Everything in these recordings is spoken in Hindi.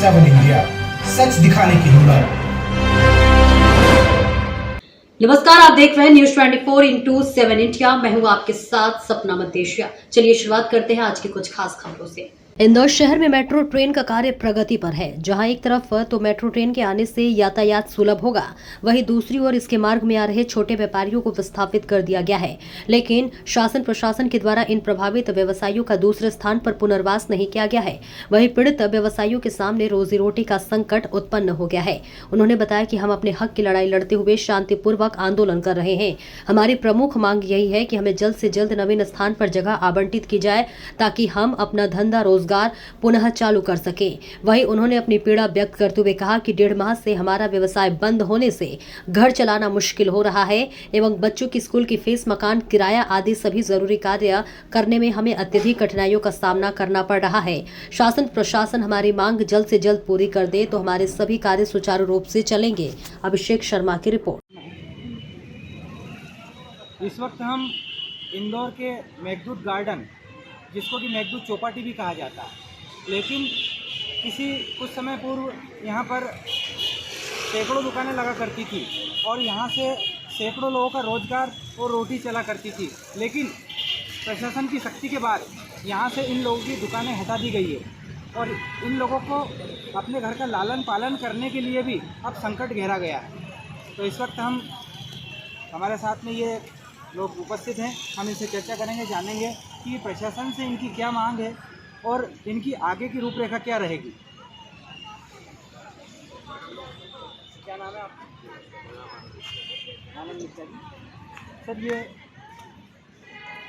7 इंडिया, सच दिखाने की हिम्मत। नमस्कार, आप देख रहे हैं न्यूज 24/7 इंडिया। मैं हूं आपके साथ सपना मदेशिया। चलिए शुरुआत करते हैं आज की कुछ खास खबरों से। इंदौर शहर में मेट्रो ट्रेन का कार्य प्रगति पर है। जहां एक तरफ तो मेट्रो ट्रेन के आने से यातायात सुलभ होगा, वहीं दूसरी ओर इसके मार्ग में आ रहे छोटे व्यापारियों को विस्थापित कर दिया गया है। लेकिन शासन प्रशासन के द्वारा इन प्रभावित व्यवसायियों का दूसरे स्थान पर पुनर्वास नहीं किया गया है। वहीं पीड़ित व्यवसायियों के सामने रोजी रोटी का संकट उत्पन्न हो गया है। उन्होंने बताया कि हम अपने हक की लड़ाई लड़ते हुए शांतिपूर्वक आंदोलन कर रहे हैं। हमारी प्रमुख मांग यही है कि हमें जल्द से जल्द नवीन स्थान पर जगह आवंटित की जाए, ताकि हम अपना धंधा रोजगार पुनः चालू कर सके। वहीं उन्होंने अपनी पीड़ा व्यक्त करते हुए कहा कि 1.5 माह से हमारा व्यवसाय बंद होने से घर चलाना मुश्किल हो रहा है एवं बच्चों की स्कूल की फीस, मकान किराया आदि सभी जरूरी कार्य करने में हमें अत्यधिक कठिनाइयों का सामना करना पड़ रहा है। शासन प्रशासन हमारी मांग जल्द से जल्द पूरी कर दे तो हमारे सभी कार्य सुचारू रूप से चलेंगे। अभिषेक शर्मा की रिपोर्ट। इस वक्त हम इंदौर के मेघदूत गार्डन, जिसको कि मेघदूत चौपाटी भी कहा जाता है, लेकिन कुछ समय पूर्व यहाँ पर सैकड़ों दुकानें लगा करती थी और यहाँ से सैकड़ों लोगों का रोजगार और रोटी चला करती थी। लेकिन प्रशासन की सख्ती के बाद यहाँ से इन लोगों की दुकानें हटा दी गई है और इन लोगों को अपने घर का लालन पालन करने के लिए भी अब संकट घेरा गया है। तो इस वक्त हमारे साथ में ये लोग उपस्थित हैं। हम इनसे चर्चा करेंगे, जानेंगे कि प्रशासन से इनकी क्या मांग है और इनकी आगे की रूपरेखा क्या रहेगी। क्या नाम है आपका? आनंद मिश्रा जी। सर, ये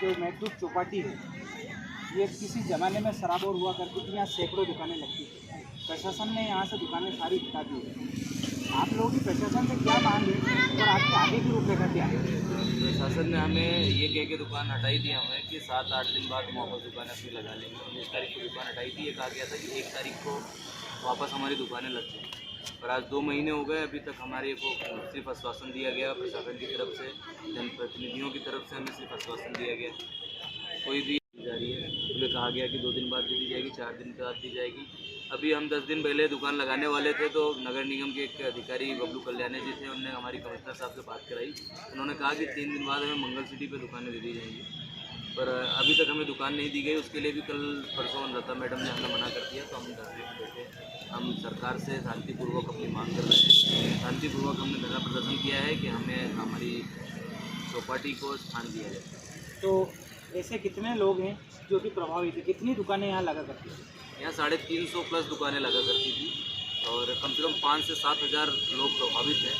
जो मेघदूत चौपाटी है, ये किसी ज़माने में सराबोर हुआ करती थी, यहाँ सैकड़ों दुकानें लगती थी। प्रशासन ने यहाँ से दुकानें सारी हटा दी है। आप लोगों की प्रशासन से क्या मांग है और आपकी आगे की रूपरेखा क्या है? प्रशासन ने हमें ये कह के दुकान हटाई थी हमें कि 7-8 दिन बाद हम वापस दुकान अपनी लगा लेंगे। 19 तारीख को दुकान हटाई थी। ये कहा गया था कि 1 तारीख को वापस हमारी दुकानें लग जाएंगी, पर आज 2 महीने हो गए, अभी तक हमारे को सिर्फ आश्वासन दिया गया प्रशासन की तरफ से, जनप्रतिनिधियों की तरफ से हमें सिर्फ आश्वासन दिया गया, कोई भी जा रही है। उन्हें कहा गया कि 2 दिन बाद दी जाएगी, 4 दिन बाद दी जाएगी। अभी हम 10 दिन पहले दुकान लगाने वाले थे तो नगर निगम के एक अधिकारी बबलू कल्याणी जी थे, उन्होंने हमारी कमिश्नर साहब से बात कराई। उन्होंने कहा कि 3 दिन बाद हमें मंगल सिटी पे दुकानें दे दी जाएंगी, पर अभी तक हमें दुकान नहीं दी गई। उसके लिए भी कल परसों लता मैडम ने हमें मना कर दिया, तो हम धरने पर बैठे। हम सरकार से शांतिपूर्वक अपनी मांग कर रहे हैं। शांतिपूर्वक हमने धरना प्रदर्शन किया है कि हमें हमारी चौपाटी को स्थान दिया जाए। तो ऐसे कितने लोग हैं जो कि प्रभावित है? कितनी दुकानें यहाँ लगा करती हैं? यहाँ 350 प्लस दुकानें लगा करती थी और कम से कम 5 से 7 हज़ार लोग प्रभावित हैं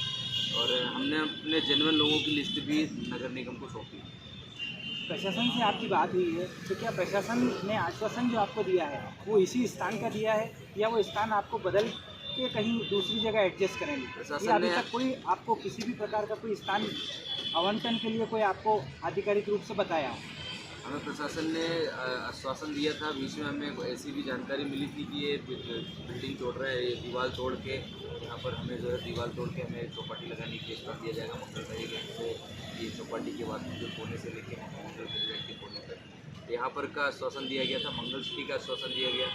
और हमने अपने जेन्युइन लोगों की लिस्ट भी नगर निगम को सौंपी। प्रशासन से आपकी बात हुई है तो क्या प्रशासन ने आश्वासन जो आपको दिया है वो इसी स्थान का दिया है या वो स्थान आपको बदल के कहीं दूसरी जगह एडजस्ट करेंगे? प्रशासन अभी ने तक कोई आपको किसी भी प्रकार का कोई स्थान आवंटन के लिए कोई आपको आधिकारिक रूप से बताया है? हमें प्रशासन ने आश्वासन दिया था। बीच में हमें ऐसी भी जानकारी मिली थी कि ये बिल्डिंग तोड़ रहा है, ये दीवार तोड़ के यहाँ पर हमें जो है दीवार तोड़ के हमें चौपाटी लगाने की केस कर दिया जाएगा। मंगल तरीके से ये चौपाटी के बाद जो कोने से लेके मंगल के कोने तक यहाँ पर का आश्वासन दिया गया था। मंगल सिटी का आश्वासन दिया गया।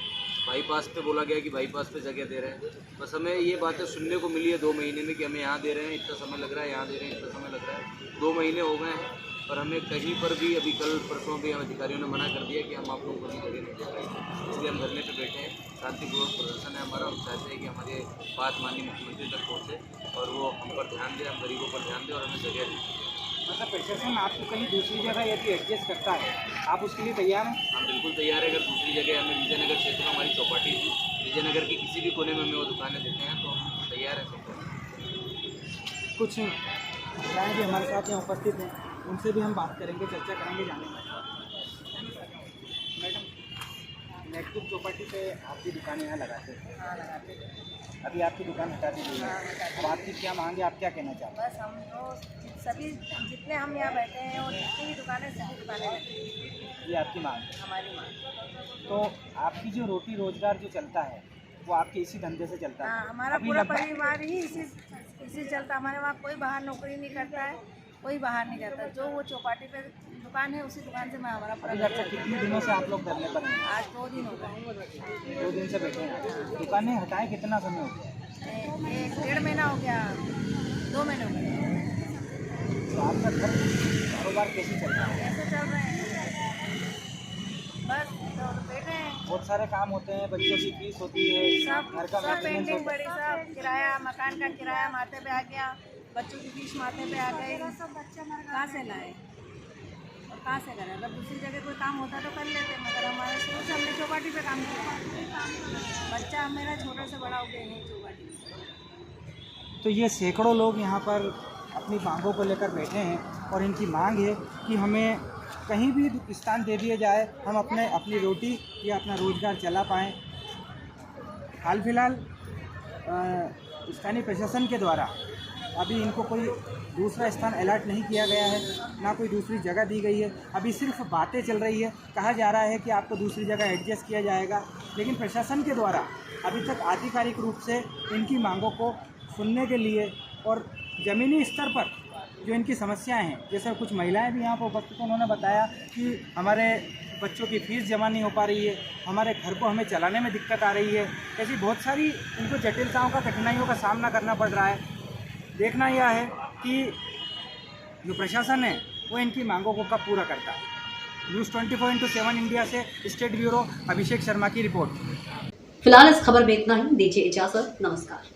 बाईपास पे बोला गया कि बाईपास पे जगह दे रहे हैं। बस हमें ये बातें सुनने को मिली है 2 महीने में कि हमें यहाँ दे रहे हैं, इतना समय लग रहा है, यहाँ दे रहे हैं, इतना समय लग रहा है। 2 महीने हो गए हैं पर हमें कहीं पर भी अभी कल परसों भी हम अधिकारियों ने मना कर दिया कि हम आप लोगों को भी जगह नहीं दे पाएंगे। इसलिए हम धरने पे बैठे हैं। शांतिपूर्वक प्रदर्शन है हमारा। हम चाहते हैं कि हमारे बात माननीय मुख्यमंत्री तक पहुँचे और वो हम पर ध्यान दें, हम गरीबों पर ध्यान दें और हमें जगह दें। मतलब प्रशासन आपको कहीं दूसरी जगह यदि एडजस्ट करता है, आप उसके लिए तैयार हैं? हम बिल्कुल तैयार है। अगर दूसरी जगह हमें विजयनगर क्षेत्र में हमारी चौपाटी थी, विजयनगर के किसी भी कोने में हमें वो दुकानें देते हैं तो हम तैयार हैं सब। कुछ महिलाएँ भी हमारे साथ यहाँ उपस्थित हैं, उनसे भी हम बात करेंगे, चर्चा करेंगे, जानेंगे। मैडम, मेघदूत चौपाटी पे आपकी दुकानें यहाँ लगाते हैं? हाँ, लगाते हैं। अभी आपकी दुकान हटा दी गई है। अब आपकी क्या मांग है, आप क्या कहना चाहते हैं? बस हम लोग सभी जितने हम यहाँ बैठे हैं और जितनी भी दुकानें, सभी दुकानें लगी हैं। ये आपकी मांग है। हमारी मांग। तो आपकी जो रोटी रोजगार जो चलता है वो आपके इसी धंधे से चलता है? हाँ, हमारा अभी पूरा लगभग परिवार ही इसी चलता। हमारे वहाँ कोई बाहर नौकरी नहीं करता है कोई बाहर नहीं जाता। जो वो चौपाटी पे दुकान है उसी दुकान से मैं हमारा अभी लगता है कितने दिनों से आप लोग धरने पर हैं? आज 2 दिन हो गए। 2 दिन से बैठे हैं। दुकानें हटाए कितना समय हो गया? एक 1.5 महीना हो गया, 2 महीने हो गए। तो आपका घर कारोबार कैसे चल रहा है? कैसे चल रहे हैं? बस तो बैठे हैं। बहुत सारे काम होते हैं, बच्चों की फीस होती है, घर का सब मेंटेनेंस पेंटिंग होता है। बड़ी, सब किराया, मकान का किराया माथे पे आ गया, बच्चों की फीस माथे पे आ गई। कहाँ से लाए और कहाँ से करें? अगर दूसरी जगह कोई काम होता तो कर लेते, मगर हमारे शुरू से हमने चौपाटी पे काम किया। बच्चा मेरा छोटे से बड़ा हो गया नहीं चौपाटी में। तो ये सैकड़ों लोग यहाँ पर अपनी मांगों को लेकर बैठे हैं और इनकी मांग है कि हमें कहीं भी स्थान दे दिया जाए, हम अपनी रोटी या अपना रोज़गार चला पाएँ। हाल फिलहाल स्थानीय प्रशासन के द्वारा अभी इनको कोई दूसरा स्थान अलॉट नहीं किया गया है, ना कोई दूसरी जगह दी गई है। अभी सिर्फ बातें चल रही है, कहा जा रहा है कि आपको दूसरी जगह एडजस्ट किया जाएगा, लेकिन प्रशासन के द्वारा अभी तक आधिकारिक रूप से इनकी मांगों को सुनने के लिए और ज़मीनी स्तर पर जो इनकी समस्याएं हैं, जैसे कुछ महिलाएं भी यहाँ पर उपस्थित, उन्होंने बताया कि हमारे बच्चों की फ़ीस जमा नहीं हो पा रही है, हमारे घर को हमें चलाने में दिक्कत आ रही है, ऐसी बहुत सारी इनको जटिलताओं का, कठिनाइयों का सामना करना पड़ रहा है। देखना यह है कि जो प्रशासन है वो इनकी मांगों को कब पूरा करता है। न्यूज़ 24/7 इंडिया से स्टेट ब्यूरो अभिषेक शर्मा की रिपोर्ट। फिलहाल इस खबर में इतना ही। दीजिए इजाजत, नमस्कार।